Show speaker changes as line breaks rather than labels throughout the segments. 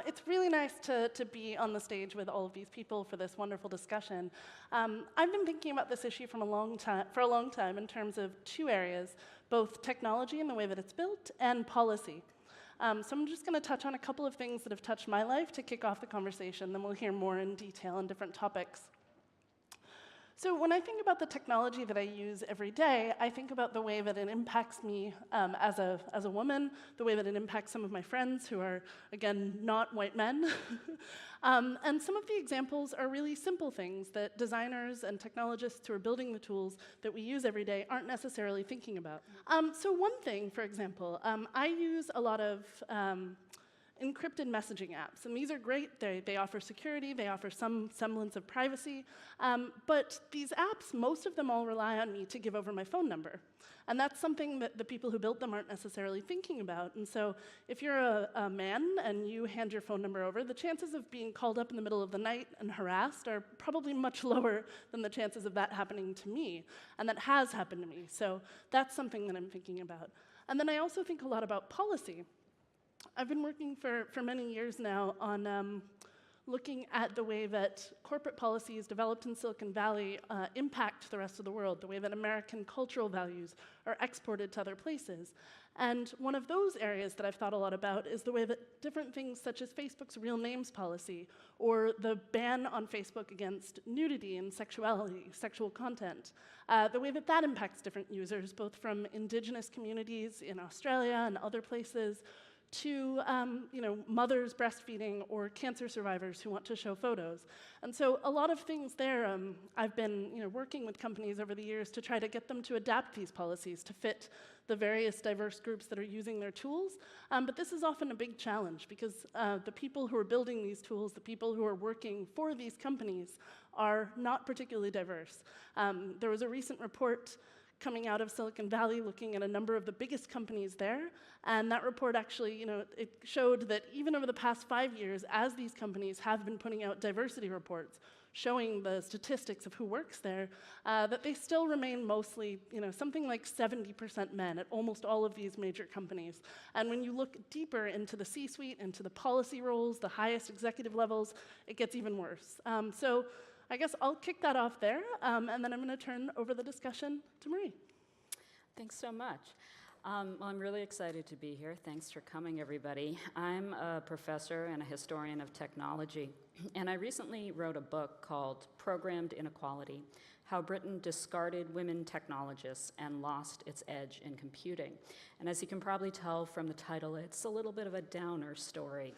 It's really nice to be on the stage with all of these people for this wonderful discussion. I've been thinking about this issue for a long time in terms of two areas, both technology and the way that it's built, and policy. So I'm just going to touch on a couple of things that have touched my life to kick off the conversation, then we'll hear more in detail on different topics. So when I think about the technology that I use every day, I think about the way that it impacts me as a woman, the way that it impacts some of my friends who are, again, not white men. And some of the examples are really simple things that designers and technologists who are building the tools that we use every day aren't necessarily thinking about. So one thing, for example, I use a lot of encrypted messaging apps, and these are great. They offer security, they offer some semblance of privacy, but these apps, most of them all rely on me to give over my phone number. And that's something that the people who built them aren't necessarily thinking about. And so if you're a man and you hand your phone number over, the chances of being called up in the middle of the night and harassed are probably much lower than the chances of that happening to me. And that has happened to me. So that's something that I'm thinking about. And then I also think a lot about policy. I've been working for many years now on looking at the way that corporate policies developed in Silicon Valley impact the rest of the world, the way that American cultural values are exported to other places. And one of those areas that I've thought a lot about is the way that different things such as Facebook's real names policy, or the ban on Facebook against nudity and sexuality, sexual content, the way that that impacts different users, both from indigenous communities in Australia and other places, to mothers breastfeeding or cancer survivors who want to show photos. And so a lot of things there, I've been working with companies over the years to try to get them to adapt these policies to fit the various diverse groups that are using their tools. But this is often a big challenge because the people who are building these tools, the people who are working for these companies, are not particularly diverse. There was a recent report coming out of Silicon Valley looking at a number of the biggest companies there, and that report actually, it showed that even over the past 5 years, as these companies have been putting out diversity reports showing the statistics of who works there, that they still remain mostly, something like 70% men at almost all of these major companies. And when you look deeper into the C-suite, into the policy roles, the highest executive levels, it gets even worse. So I guess I'll kick that off there, and then I'm going to turn over the discussion to Marie.
Thanks so much. Well, I'm really excited to be here. Thanks for coming, everybody. I'm a professor and a historian of technology, and I recently wrote a book called Programmed Inequality: How Britain Discarded Women Technologists and Lost Its Edge in Computing. And as you can probably tell from the title, it's a little bit of a downer story.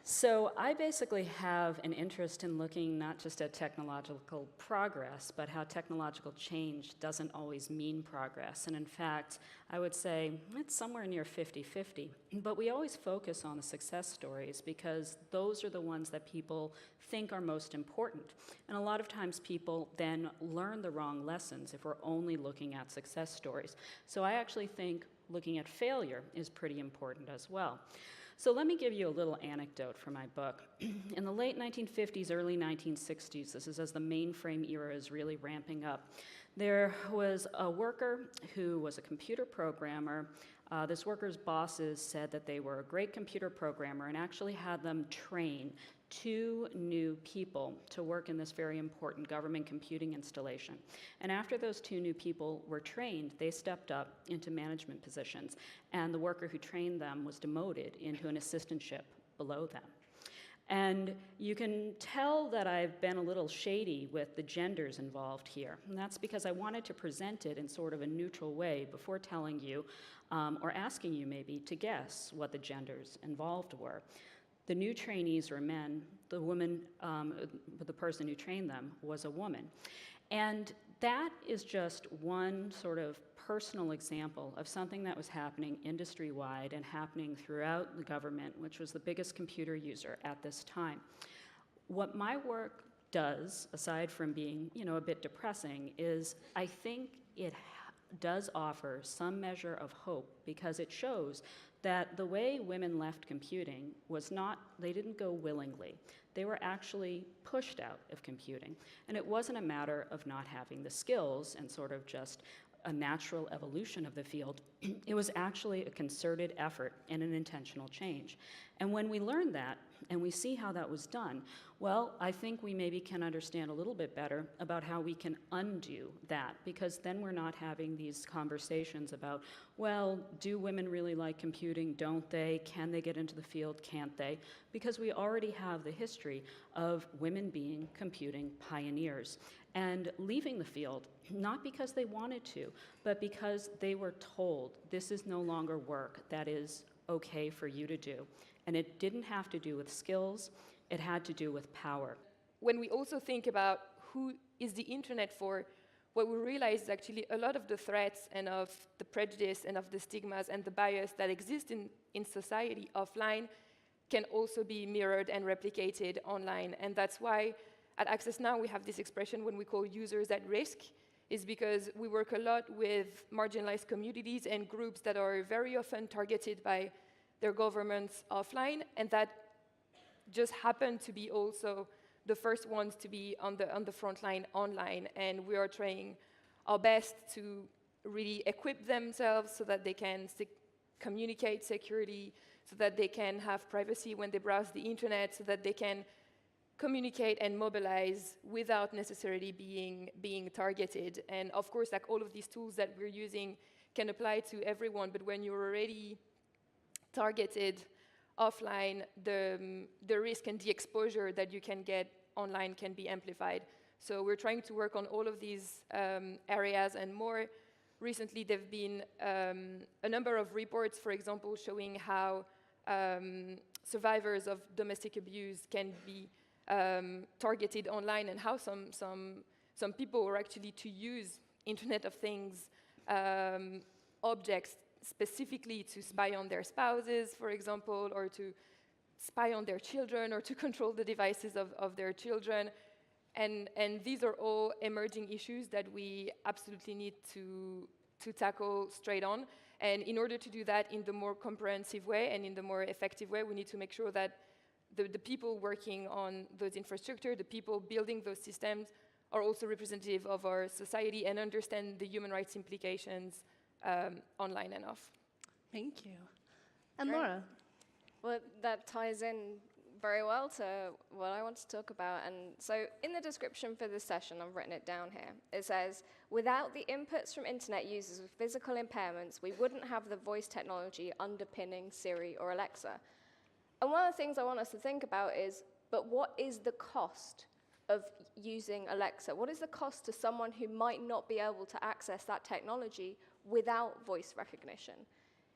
So I basically have an interest in looking not just at technological progress, but how technological change doesn't always mean progress. And in fact, I would say it's somewhere near 50-50. But we always focus on the success stories because those are the ones that people think are most important. And a lot of times people then learn the wrong lessons if we're only looking at success stories. So I actually think looking at failure is pretty important as well. So let me give you a little anecdote from my book. In the late 1950s, early 1960s, this is as the mainframe era is really ramping up, there was a worker who was a computer programmer. This worker's bosses said that they were a great computer programmer and actually had them train 2 new people to work in this very important government computing installation. And after those 2 new people were trained, they stepped up into management positions, and the worker who trained them was demoted into an assistantship below them. And you can tell that I've been a little shady with the genders involved here, and that's because I wanted to present it in sort of a neutral way before telling you, or asking you maybe, to guess what the genders involved were. The new trainees were men. The woman, the person who trained them, was a woman. And that is just one sort of personal example of something that was happening industry-wide and happening throughout the government, which was the biggest computer user at this time. What my work does, aside from being, a bit depressing, is I think it does offer some measure of hope because it shows that the way women left computing was not, they didn't go willingly. They were actually pushed out of computing. And it wasn't a matter of not having the skills and sort of just a natural evolution of the field. It was actually a concerted effort and an intentional change. And when we learn that, and we see how that was done, well, I think we maybe can understand a little bit better about how we can undo that, because then we're not having these conversations about, well, do women really like computing? Don't they? Can they get into the field? Can't they? Because we already have the history of women being computing pioneers and leaving the field, not because they wanted to, but because they were told this is no longer work that is okay for you to do. And it didn't have to do with skills, it had to do with power.
When we also think about who is the internet for, what we realize is actually a lot of the threats and of the prejudice and of the stigmas and the bias that exist in society offline can also be mirrored and replicated online. And that's why at Access Now we have this expression when we call users at risk, is because we work a lot with marginalized communities and groups that are very often targeted by their governments offline, and that just happen to be also the first ones to be on the front line online. And we are trying our best to really equip themselves so that they can communicate securely, so that they can have privacy when they browse the internet, so that they can communicate and mobilize without necessarily being targeted. And of course, like all of these tools that we're using can apply to everyone, but when you're already targeted offline, the risk and the exposure that you can get online can be amplified. So we're trying to work on all of these areas and more. Recently, there have been a number of reports, for example, showing how survivors of domestic abuse can be targeted online, and how some people are actually to use Internet of Things objects specifically to spy on their spouses, for example, or to spy on their children, or to control the devices of their children. And these are all emerging issues that we absolutely need to tackle straight on. And in order to do that in the more comprehensive way and in the more effective way, we need to make sure that the people working on those infrastructure, the people building those systems, are also representative of our society and understand the human rights implications online and off.
Thank you. And
Great.
Laura?
Well, that ties in very well to what I want to talk about. And so in the description for this session, I've written it down here. It says, without the inputs from internet users with physical impairments, we wouldn't have the voice technology underpinning Siri or Alexa. And one of the things I want us to think about is, but what is the cost of using Alexa? What is the cost to someone who might not be able to access that technology without voice recognition?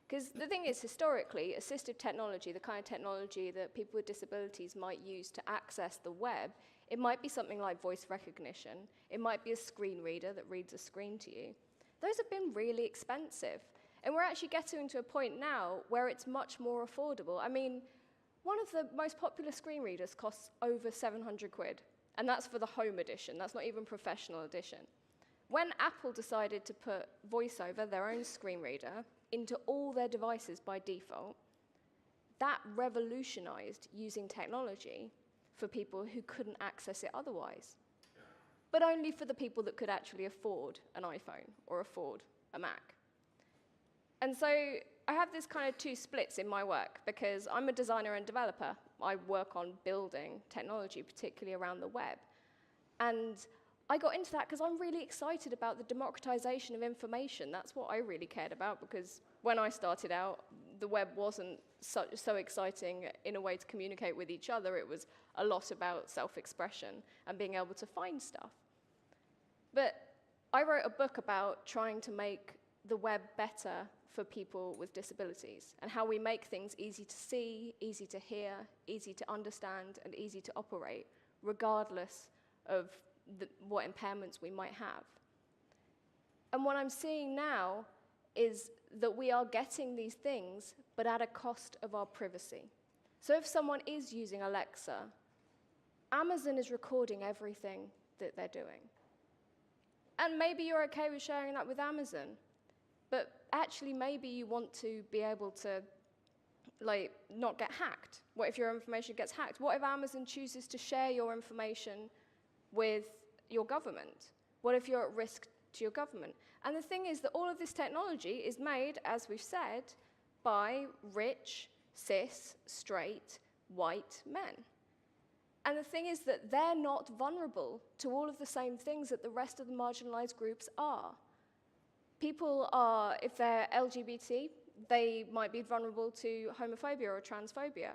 Because the thing is, historically, assistive technology, the kind of technology that people with disabilities might use to access the web, it might be something like voice recognition. It might be a screen reader that reads a screen to you. Those have been really expensive. And we're actually getting to a point now where it's much more affordable. I mean, one of the most popular screen readers costs over 700 quid. And that's for the home edition. That's not even professional edition. When Apple decided to put VoiceOver, their own screen reader, into all their devices by default, that revolutionized using technology for people who couldn't access it otherwise. But only for the people that could actually afford an iPhone or afford a Mac. And so I have this kind of two splits in my work, because I'm a designer and developer. I work on building technology, particularly around the web. And I got into that because I'm really excited about the democratization of information. That's what I really cared about, because when I started out, the web wasn't so exciting in a way to communicate with each other. It was a lot about self-expression and being able to find stuff. But I wrote a book about trying to make the web better for people with disabilities, and how we make things easy to see, easy to hear, easy to understand, and easy to operate, regardless of what impairments we might have. And what I'm seeing now is that we are getting these things, but at a cost of our privacy. So if someone is using Alexa, Amazon is recording everything that they're doing. And maybe you're okay with sharing that with Amazon, but actually maybe you want to be able to not get hacked. What if your information gets hacked? What if Amazon chooses to share your information with your government? What if you're at risk to your government? And the thing is that all of this technology is made, as we've said, by rich, cis, straight, white men. And the thing is that they're not vulnerable to all of the same things that the rest of the marginalized groups are. People are, if they're LGBT, they might be vulnerable to homophobia or transphobia.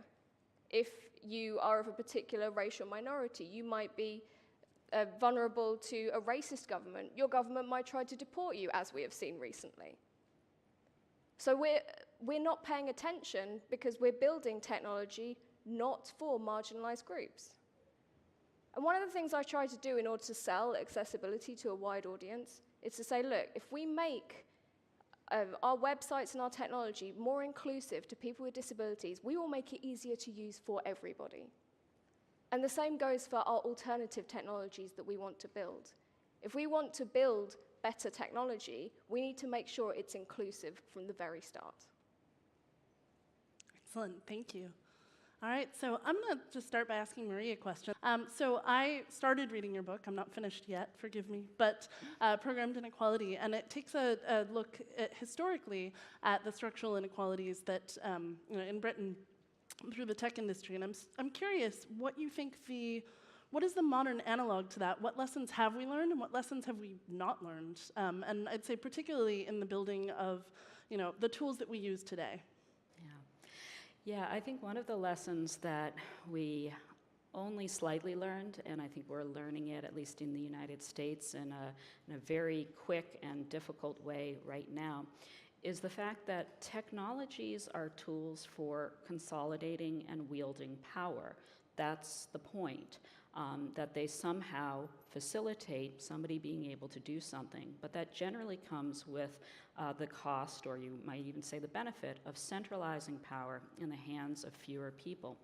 If you are of a particular racial minority, you might be vulnerable to a racist government. Your government might try to deport you, as we have seen recently. So we're not paying attention because we're building technology not for marginalized groups. And one of the things I try to do in order to sell accessibility to a wide audience is to say, look, if we make our websites and our technology more inclusive to people with disabilities, we will make it easier to use for everybody. And the same goes for our alternative technologies that we want to build. If we want to build better technology, we need to make sure it's inclusive from the very start.
Excellent, thank you. All right, so I'm going to just start by asking Marie a question. So I started reading your book. I'm not finished yet, forgive me, but Programmed Inequality, and it takes a look historically at the structural inequalities that in Britain through the tech industry. And I'm curious what you think what is the modern analog to that? What lessons have we learned and what lessons have we not learned? And I'd say particularly in the building of the tools that we use today.
Yeah, I think one of the lessons that we only slightly learned, and I think we're learning it, at least in the United States, in a very quick and difficult way right now, is the fact that technologies are tools for consolidating and wielding power. That's the point, that they somehow facilitate somebody being able to do something, but that generally comes with the cost, or you might even say the benefit, of centralizing power in the hands of fewer people.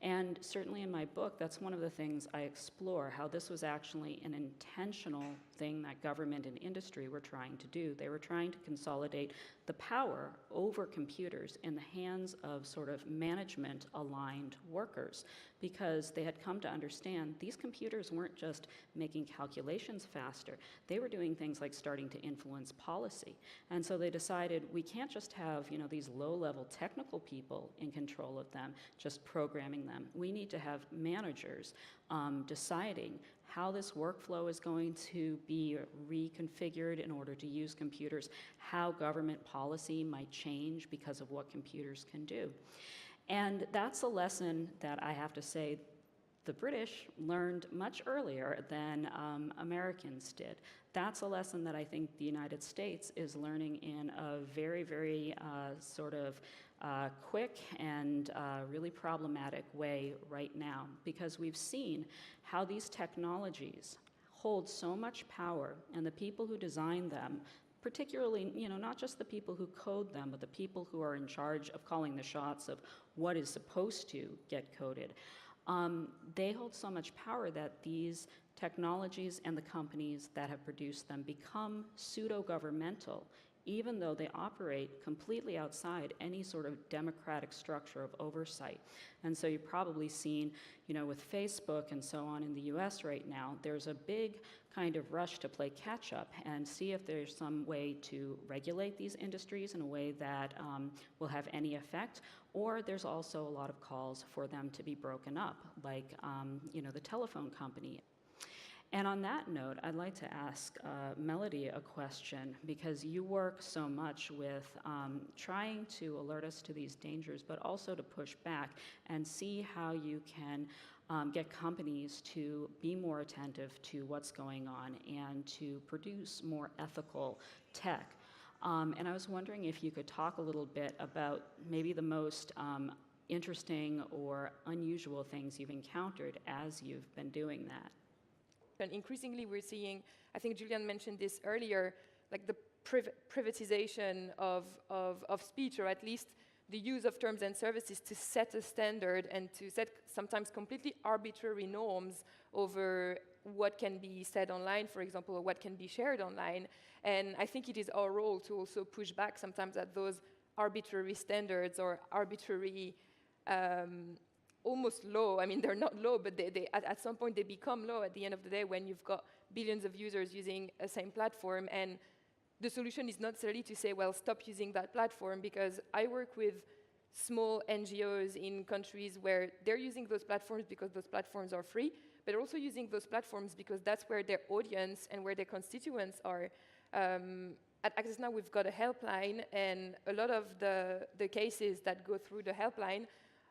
And certainly in my book, that's one of the things I explore, how this was actually an intentional thing that government and industry were trying to do. They were trying to consolidate the power over computers in the hands of sort of management-aligned workers, because they had come to understand these computers weren't just making calculations faster. They were doing things like starting to influence policy. And so they decided we can't just have these low-level technical people in control of them, just programming them. We need to have managers deciding how this workflow is going to be reconfigured in order to use computers, how government policy might change because of what computers can do. And that's a lesson that I have to say the British learned much earlier than Americans did. That's a lesson that I think the United States is learning in a very, very sort of quick and really problematic way right now, because we've seen how these technologies hold so much power, and the people who design them, particularly, not just the people who code them, but the people who are in charge of calling the shots of what is supposed to get coded, they hold so much power that these technologies and the companies that have produced them become pseudo-governmental, even though they operate completely outside any sort of democratic structure of oversight. And so you've probably seen, with Facebook and so on in the US right now, there's a big kind of rush to play catch up and see if there's some way to regulate these industries in a way that will have any effect, or there's also a lot of calls for them to be broken up, like the telephone company. And on that note, I'd like to ask Melody a question, because you work so much with trying to alert us to these dangers, but also to push back and see how you can get companies to be more attentive to what's going on and to produce more ethical tech. And I was wondering if you could talk a little bit about maybe the most interesting or unusual things you've encountered as you've been doing that.
And increasingly we're seeing, I think Jillian mentioned this earlier, like the privatization of speech, or at least the use of terms and services to set a standard and to set sometimes completely arbitrary norms over what can be said online, for example, or what can be shared online. And I think it is our role to also push back sometimes at those arbitrary standards or arbitrary almost law. I mean, they're not law, but at some point they become law at the end of the day when you've got billions of users using a same platform. And the solution is not necessarily to say, well, stop using that platform, because I work with small NGOs in countries where they're using those platforms because those platforms are free, but also using those platforms because that's where their audience and where their constituents are. At Access Now, we've got a helpline, and a lot of the cases that go through the helpline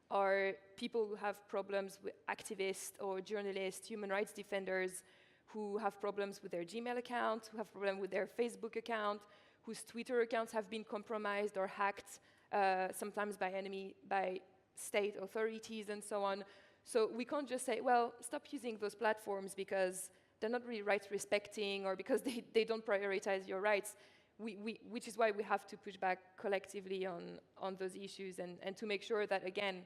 are people who have problems with activists or journalists, human rights defenders, who have problems with their Gmail account, who have problems with their Facebook account, whose Twitter accounts have been compromised or hacked, sometimes by state authorities and so on. So we can't just say, well, stop using those platforms because they're not really rights respecting or because they don't prioritize your rights. Which is why we have to push back collectively on those issues and to make sure that, again,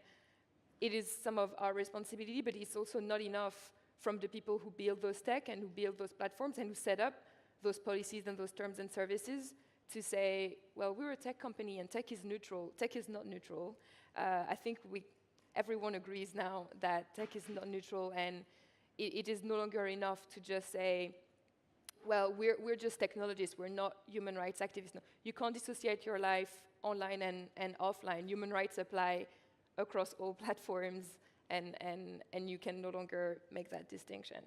it is some of our responsibility, but it's also not enough from the people who build those tech and who build those platforms and who set up those policies and those terms and services to say, well, we're a tech company and tech is neutral. Tech is not neutral. I think everyone agrees now that tech is not neutral, and it is no longer enough to just say, well, we're just technologists, we're not human rights activists. No. You can't dissociate your life online and offline. Human rights apply across all platforms, and you can no longer make that distinction.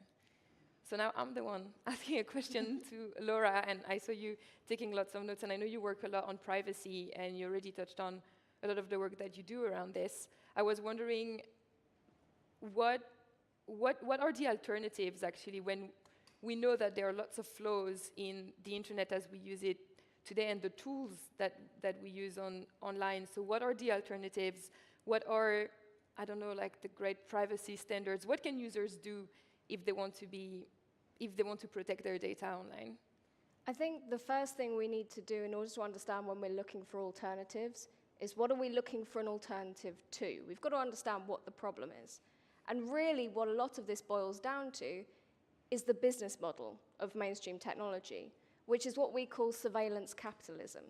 So now I'm the one asking a question to Laura, and I saw you taking lots of notes, and I know you work a lot on privacy, and you already touched on a lot of the work that you do around this. I was wondering, what are the alternatives, actually, when we know that there are lots of flaws in the internet as we use it today and the tools that we use online. So what are the alternatives? What are, I don't know, like the great privacy standards? What can users do if they want to protect their data online?
I think the first thing we need to do in order to understand when we're looking for alternatives is what are we looking for an alternative to? We've got to understand what the problem is. And really what a lot of this boils down to is the business model of mainstream technology, which is what we call surveillance capitalism.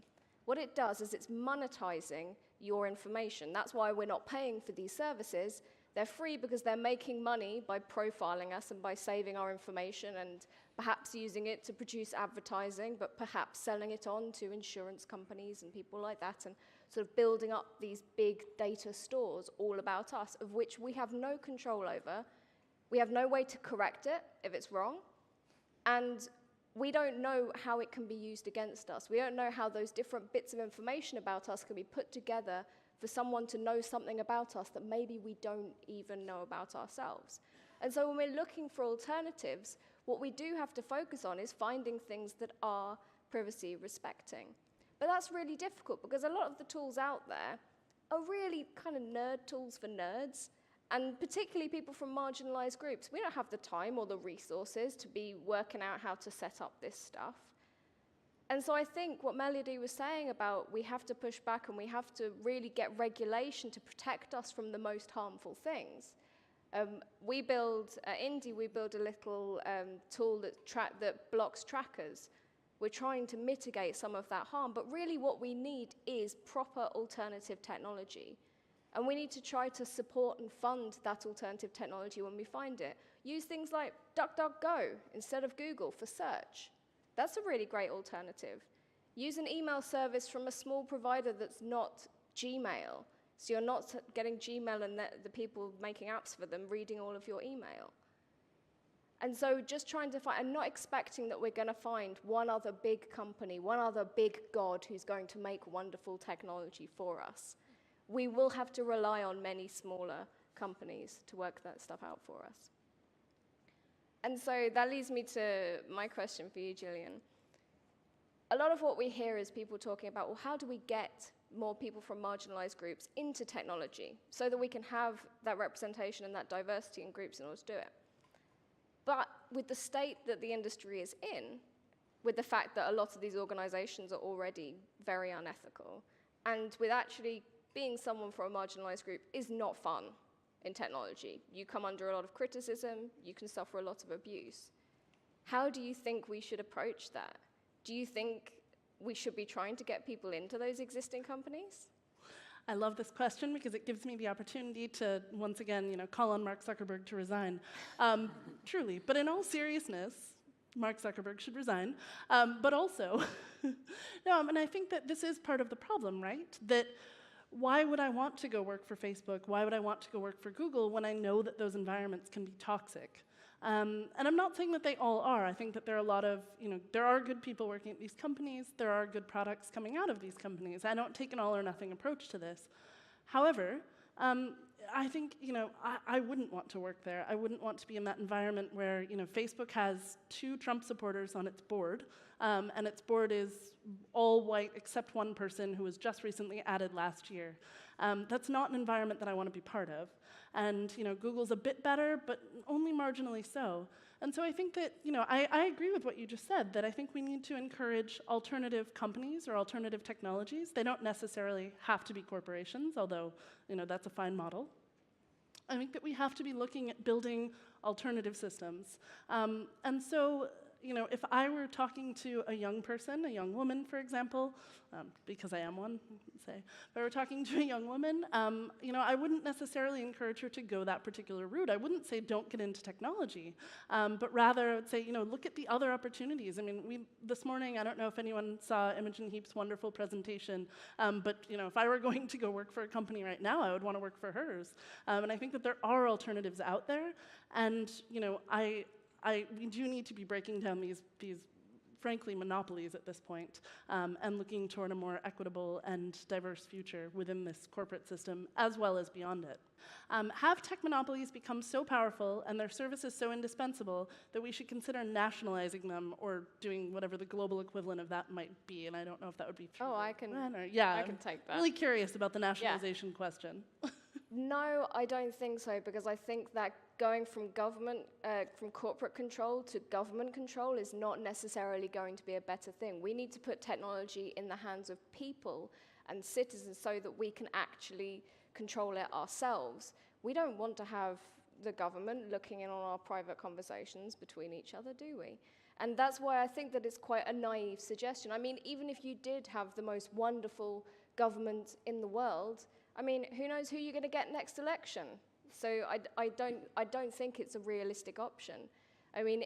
What it does is it's monetizing your information. That's why we're not paying for these services. They're free because they're making money by profiling us and by saving our information and perhaps using it to produce advertising, but perhaps selling it on to insurance companies and people like that, and sort of building up these big data stores all about us, of which we have no control over. We have no way to correct it if it's wrong, and we don't know how it can be used against us. We don't know how those different bits of information about us can be put together for someone to know something about us that maybe we don't even know about ourselves. And so when we're looking for alternatives, what we do have to focus on is finding things that are privacy respecting. But that's really difficult because a lot of the tools out there are really kind of nerd tools for nerds. And particularly people from marginalized groups, we don't have the time or the resources to be working out how to set up this stuff. And so I think what Melody was saying about we have to push back and we have to really get regulation to protect us from the most harmful things. We build, at Ind.ie, we build a little tool that blocks trackers. We're trying to mitigate some of that harm, but really what we need is proper alternative technology. And we need to try to support and fund that alternative technology when we find it. Use things like DuckDuckGo instead of Google for search. That's a really great alternative. Use an email service from a small provider that's not Gmail. So you're not getting Gmail and the people making apps for them reading all of your email. And so just trying to find, and not expecting that we're going to find one other big company, one other big god who's going to make wonderful technology for us. We will have to rely on many smaller companies to work that stuff out for us. And so that leads me to my question for you, Jillian. A lot of what we hear is people talking about, well, how do we get more people from marginalized groups into technology so that we can have that representation and that diversity in groups in order to do it? But with the state that the industry is in, with the fact that a lot of these organizations are already very unethical, and with actually being someone from a marginalized group is not fun in technology. You come under a lot of criticism, you can suffer a lot of abuse. How do you think we should approach that? Do you think we should be trying to get people into those existing companies?
I love this question because it gives me the opportunity to, once again, call on Mark Zuckerberg to resign. Truly, but in all seriousness, Mark Zuckerberg should resign. But also, and I think that this is part of the problem, right? That why would I want to go work for Facebook? Why would I want to go work for Google when I know that those environments can be toxic? And I'm not saying that they all are. I think that there are a lot of, there are good people working at these companies. There are good products coming out of these companies. I don't take an all or nothing approach to this. However, I think, I wouldn't want to work there. I wouldn't want to be in that environment where, Facebook has 2 Trump supporters on its board, and its board is all white except one person who was just recently added last year. That's not an environment that I want to be part of. And, Google's a bit better, but only marginally so. And so I think that, I agree with what you just said, that I think we need to encourage alternative companies or alternative technologies. They don't necessarily have to be corporations, although, that's a fine model. I think that we have to be looking at building alternative systems. And so, if I were talking to a young person, a young woman, for example, because I am one, say, if I were talking to a young woman, I wouldn't necessarily encourage her to go that particular route. I wouldn't say don't get into technology, but rather I would say, look at the other opportunities. I mean, this morning, I don't know if anyone saw Imogen Heap's wonderful presentation, but if I were going to go work for a company right now, I would want to work for hers. And I think that there are alternatives out there, and we do need to be breaking down these frankly, monopolies at this point, and looking toward a more equitable and diverse future within this corporate system, as well as beyond it. Have tech monopolies become so powerful and their services so indispensable that we should consider nationalizing them or doing whatever the global equivalent of that might be? And I don't know if that would be true.
Oh, I can take that.
I'm really curious about the nationalization question.
No, I don't think so, because I think that going from corporate control to government control is not necessarily going to be a better thing. We need to put technology in the hands of people and citizens so that we can actually control it ourselves. We don't want to have the government looking in on our private conversations between each other, do we? And that's why I think that it's quite a naive suggestion. I mean, even if you did have the most wonderful government in the world, I mean, who knows who you're going to get next election? So I don't think it's a realistic option. I mean,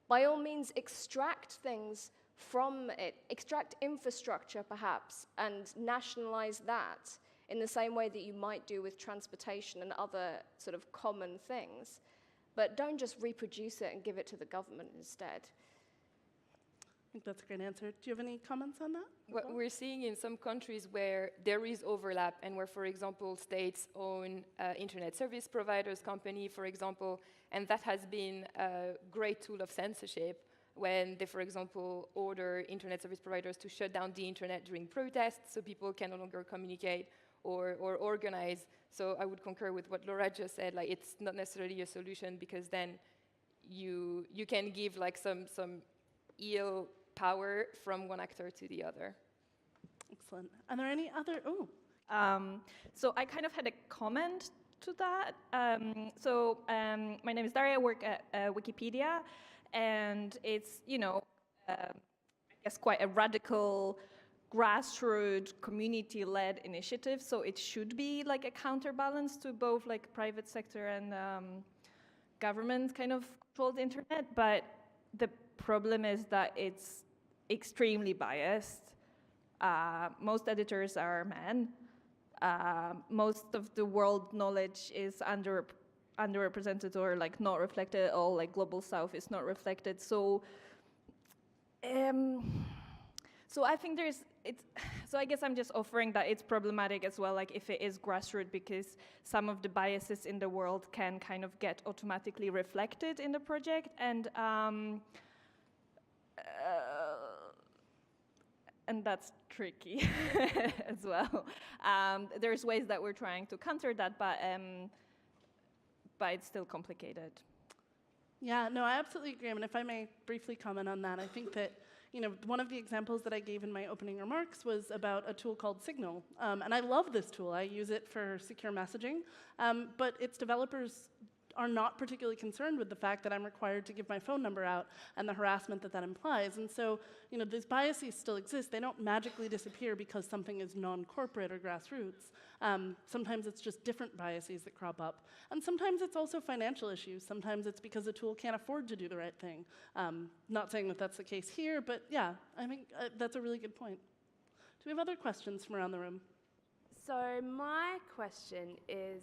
by all means, extract things from it, extract infrastructure perhaps, and nationalize that in the same way that you might do with transportation and other sort of common things. But don't just reproduce it and give it to the government instead.
I think that's a great answer. Do you have any comments on that?
What we're seeing in some countries where there is overlap and where, for example, states own internet service providers company, for example, and that has been a great tool of censorship when they, for example, order internet service providers to shut down the internet during protests so people can no longer communicate or organize. So I would concur with what Laura just said, like it's not necessarily a solution because then you can give like some ill power from one actor to the other.
Excellent. Are there any other?
So I kind of had a comment to that. My name is Daria. I work at Wikipedia, and it's I guess quite a radical, grassroots, community-led initiative. So it should be like a counterbalance to both like private sector and government kind of controlled internet, but the problem is that it's extremely biased. Most editors are men. Most of the world knowledge is underrepresented or like not reflected at all. Like Global South is not reflected. So I think so I guess I'm just offering that it's problematic as well, like if it is grassroots, because some of the biases in the world can kind of get automatically reflected in the project, and that's tricky as well. There's ways that we're trying to counter that, but it's still complicated.
Yeah, no, I absolutely agree. I mean, if I may briefly comment on that, I think that one of the examples that I gave in my opening remarks was about a tool called Signal. And I love this tool. I use it for secure messaging. But its developers are not particularly concerned with the fact that I'm required to give my phone number out and the harassment that implies. And so, these biases still exist. They don't magically disappear because something is non-corporate or grassroots. Sometimes it's just different biases that crop up. And sometimes it's also financial issues. Sometimes it's because a tool can't afford to do the right thing. Not saying that that's the case here, but yeah, I think that's a really good point. Do we have other questions from around the room?
So my question is,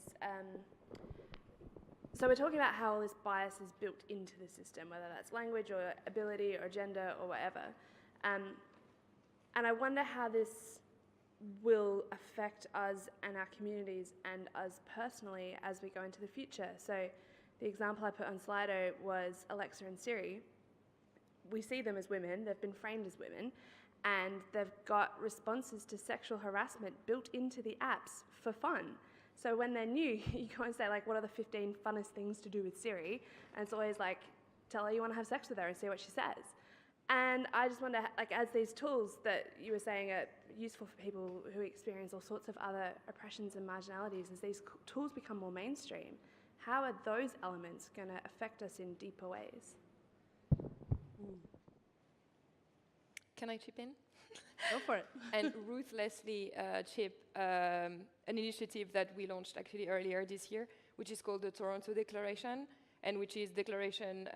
so we're talking about how all this bias is built into the system, whether that's language or ability or gender or whatever. And I wonder how this will affect us and our communities and us personally as we go into the future. So the example I put on Slido was Alexa and Siri. We see them as women, they've been framed as women, and they've got responses to sexual harassment built into the apps for fun. So when they're new, you go and say, like, what are the 15 funnest things to do with Siri? And it's always like, tell her you want to have sex with her and see what she says. And I just wonder, like, as these tools that you were saying are useful for people who experience all sorts of other oppressions and marginalities, as these tools become more mainstream, how are those elements going to affect us in deeper ways?
Can I chip in?
Go for it.
And ruthlessly chip an initiative that we launched actually earlier this year, which is called the Toronto Declaration, and which is declaration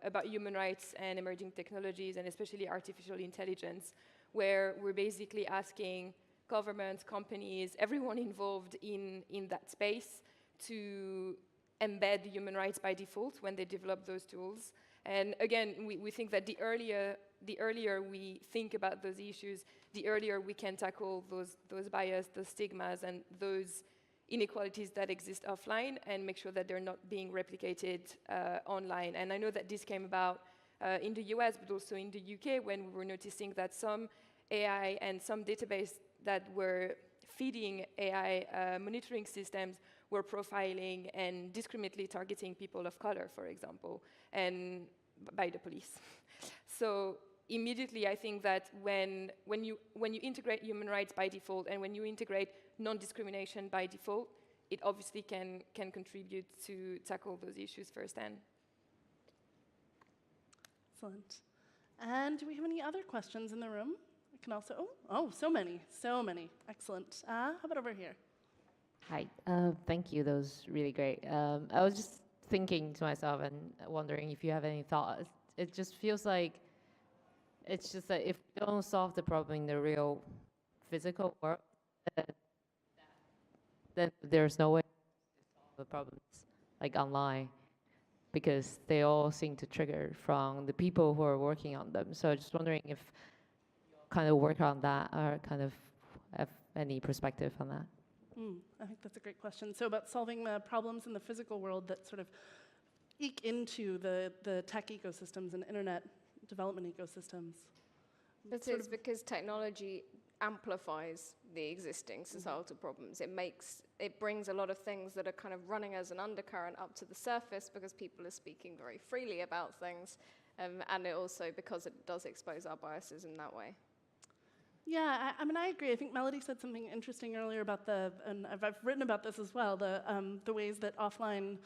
about human rights and emerging technologies, and especially artificial intelligence, where we're basically asking governments, companies, everyone involved in that space to embed human rights by default when they develop those tools. And again, we think that the earlier we think about those issues, the earlier we can tackle those bias, those stigmas, and those inequalities that exist offline, and make sure that they're not being replicated online. And I know that this came about in the US, but also in the UK, when we were noticing that some AI and some database that were feeding AI monitoring systems were profiling and discriminately targeting people of color, for example, and by the police. So immediately, I think that when you integrate human rights by default, and when you integrate non-discrimination by default, it obviously can contribute to tackle those issues firsthand.
Excellent. And do we have any other questions in the room? We can also, so many. Excellent. How about over here?
Hi, thank you. That was really great. I was just thinking to myself and wondering if you have any thoughts. It just feels like it's just that if we don't solve the problem in the real physical world, then there's no way to solve the problems like online, because they all seem to trigger from the people who are working on them. So I'm just wondering if you kind of work on that, or kind of have any perspective on that.
I think that's a great question. So about solving the problems in the physical world that sort of eke into the tech ecosystems and internet development ecosystems.
But it's because technology amplifies the existing societal problems. It brings a lot of things that are kind of running as an undercurrent up to the surface, because people are speaking very freely about things, and it also because it does expose our biases in that way.
Yeah, I mean, I agree. I think Melody said something interesting earlier about and I've written about this as well, the ways that offline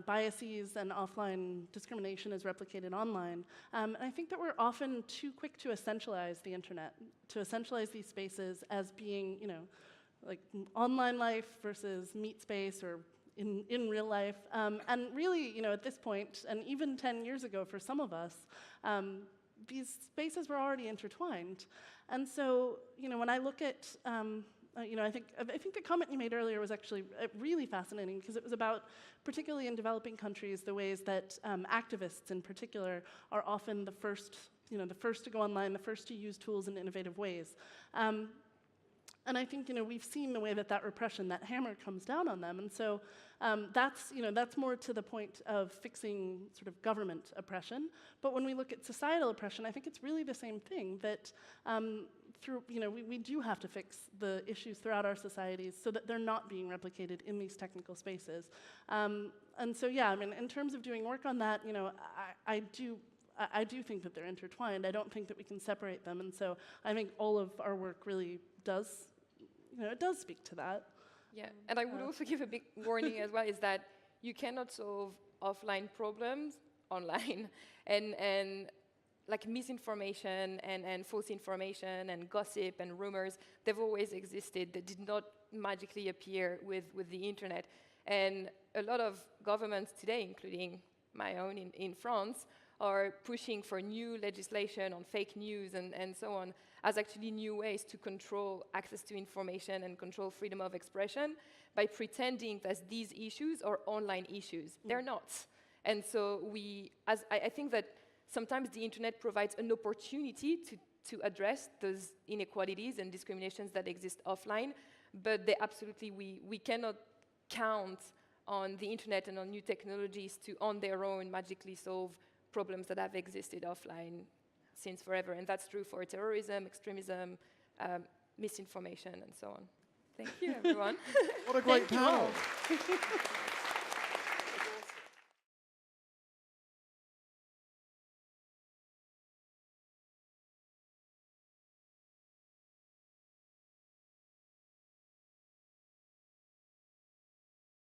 biases and offline discrimination is replicated online. And I think that we're often too quick to essentialize the internet, to essentialize these spaces as being, like online life versus meet space or in real life. And really, at this point, and even 10 years ago for some of us, these spaces were already intertwined. And so, when I look at, I think the comment you made earlier was actually really fascinating, because it was about, particularly in developing countries, the ways that activists in particular are often the first to go online, the first to use tools in innovative ways. And I think, we've seen the way that repression, that hammer comes down on them. And so that's more to the point of fixing sort of government oppression. But when we look at societal oppression, I think it's really the same thing, that we do have to fix the issues throughout our societies so that they're not being replicated in these technical spaces. And so, yeah, I mean, in terms of doing work on that, I do think that they're intertwined. I don't think that we can separate them. And so I think all of our work really does, it does speak to that.
Yeah, and I would also give a big warning as well, is that you cannot solve offline problems online. And like misinformation and false information and gossip and rumors, they've always existed. They did not magically appear with the internet. And a lot of governments today, including my own in France, are pushing for new legislation on fake news and so on. as actually new ways to control access to information and control freedom of expression by pretending that these issues are online issues. They're not. And so I think that sometimes the internet provides an opportunity to address those inequalities and discriminations that exist offline, but we cannot count on the internet and on new technologies to, on their own, magically solve problems that have existed offline since forever. And that's true for terrorism, extremism, misinformation, and so on. Thank you, everyone.
What a great panel.